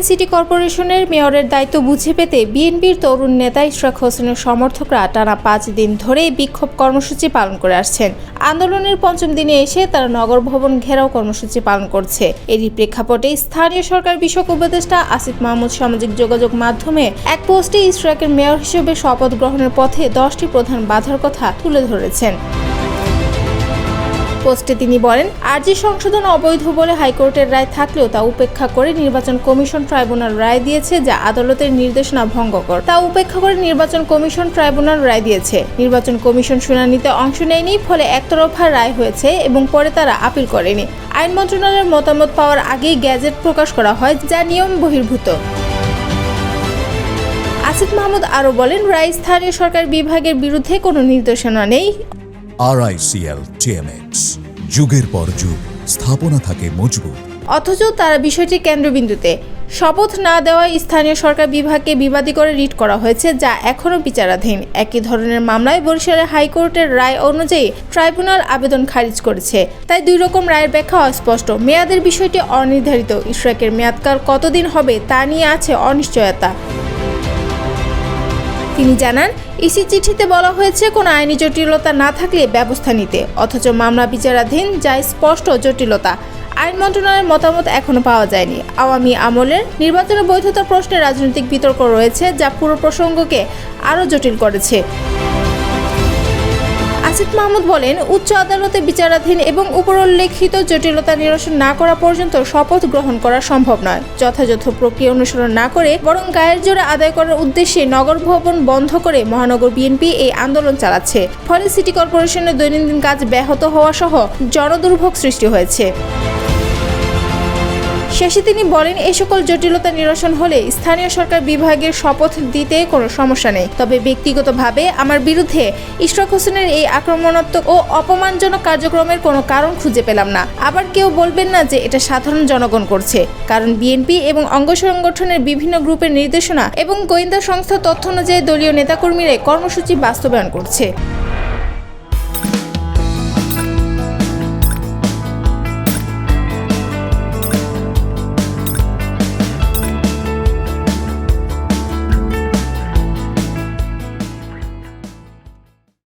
City কর্পোরেশনের মেয়রের দায়িত্ব বুঝে পেতে বিএনপির তরুণ নেতা ইশরাক হোসেনের সমর্থকরা টানা 5 দিন ধরে বিক্ষোভ কর্মসূচি পালন করে আসছেন। আন্দোলনের পঞ্চম দিনে এসে তারা নগর ভবন ঘেরাও কর্মসূচি পালন করছে। এরই প্রেক্ষাপটে স্থানীয় সরকার বিষয়ক উপদেষ্টা আসিফ মাহমুদ সামাজিক যোগাযোগ মাধ্যমে এক পোস্টে ইশরাকের মেয়র হিসেবে শপথ গ্রহণের পথে 10টি প্রধান বাধার কথা তুলে ধরেছেন। পোস্টে তিনি বলেন, আরজি সংশোধন অবৈধ বলে হাইকোর্টের রায় থাকলেও তা উপেক্ষা করে নির্বাচন কমিশন ট্রাইব্যুনাল রায় দিয়েছে, যা আদালতের নির্দেশনা ভঙ্গকর। তা উপেক্ষা করে নির্বাচন কমিশন ট্রাইব্যুনাল রায় দিয়েছে। নির্বাচন কমিশন শুনানিতে অংশ নেয়নি, ফলে একতরফা রায় হয়েছে এবং পরে তারা আপিল করেনি। আইন মন্ত্রণালয়ের মতামত পাওয়ার আগেই গ্যাজেট প্রকাশ করা হয়, যা নিয়ম বহির্ভূত। আসিফ মাহমুদ আরও বলেন, রায় স্থানীয় সরকার বিভাগের বিরুদ্ধে কোনো নির্দেশনা নেই। RICL TMX, যুগের পর যুগ স্থাপনা থাকে মজবুত। অথচ তারা বিষয়টি কেন্দ্রবিন্দুতে। শপথ না দেওয়ায় স্থানীয় সরকার বিভাগকে বিবাদী করে রিট করা হয়েছে, যা এখনও বিচারাধীন। একই ধরনের মামলায় বরিশালের হাইকোর্টের রায় অনুযায়ী ট্রাইব্যুনাল আবেদন খারিজ করেছে। তাই দুই রকম রায়ের ব্যাখ্যা অস্পষ্ট। মেয়াদের বিষয়টি অনির্ধারিত। ইশরাকের মেয়াদকাল কতদিন হবে তা নিয়ে আছে অনিশ্চয়তা। তিনি জানান, ইসি চিঠিতে বলা হয়েছে কোনো আইনি জটিলতা না থাকলে ব্যবস্থা নিতে, অথচ মামলা বিচারাধীন, যা স্পষ্ট জটিলতা। আইন মন্ত্রণালয়ের মতামত এখনো পাওয়া যায়নি। আওয়ামী আমলের নির্বাচনের বৈধতা প্রশ্নে রাজনৈতিক বিতর্ক রয়েছে, যা পুরো প্রসঙ্গকে আরও জটিল করেছে। আসিফ মাহমুদ বলেন, উচ্চ আদালতে বিচারাধীন এবং উপরোল্লেখিত জটিলতা নিরসন না করা পর্যন্ত শপথ গ্রহণ করা সম্ভব নয়। যথাযথ প্রক্রিয়া অনুসরণ না করে বরং গায়ের জোরে আদায় করার উদ্দেশ্যে নগর ভবন বন্ধ করে মহানগর বিএনপি এই আন্দোলন চালাচ্ছে। ফলে সিটি কর্পোরেশনের দৈনন্দিন কাজ ব্যাহত হওয়া সহ জনদুর্ভোগ সৃষ্টি হয়েছে। শেষে তিনি বলেন, এই সকল জটিলতা নিরসন হলে স্থানীয় সরকার বিভাগের শপথ দিতে কোনো সমস্যা নেই। তবে ব্যক্তিগতভাবে আমার বিরুদ্ধে ইশরাক হোসেনের এই আক্রমণাত্মক ও অপমানজনক কার্যক্রমের কোনো কারণ খুঁজে পেলাম না। আবার কেউ বলবেন না যে এটা সাধারণ জনগণ করছে, কারণ বিএনপি এবং অঙ্গ সংগঠনের বিভিন্ন গ্রুপের নির্দেশনা এবং গোয়েন্দা সংস্থার তথ্য অনুযায়ী দলীয় নেতাকর্মীরা কর্মসূচি বাস্তবায়ন করছে।